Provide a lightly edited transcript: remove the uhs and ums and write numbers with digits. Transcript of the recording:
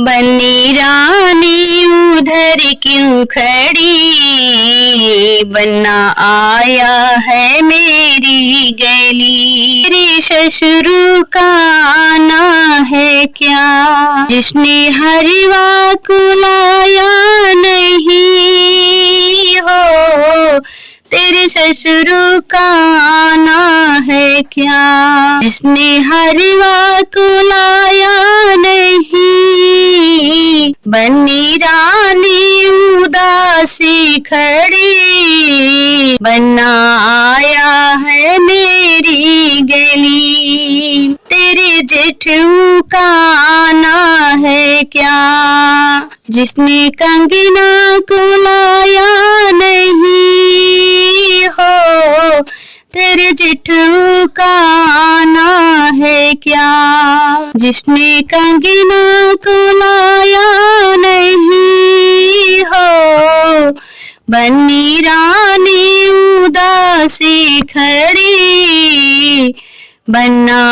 बन्नी रानी उधर क्यों खड़ी, बन्ना आया है मेरी गली। तेरे ससुर का आना है क्या, जिसने हरवा को लाया नहीं हो। तेरे ससुर का आना है क्या, जिसने हरवा को लाया नहीं। बन्नी रानी उदासी खड़ी, बन्ना आया है मेरी गली। तेरे जेठू का आना है क्या, जिसने कंगना को लाया नहीं हो। तेरे जेठू का आना है क्या, जिसने कंगना को लाया नहीं हो। बन्नी रानी उदासी खड़ी, बन्ना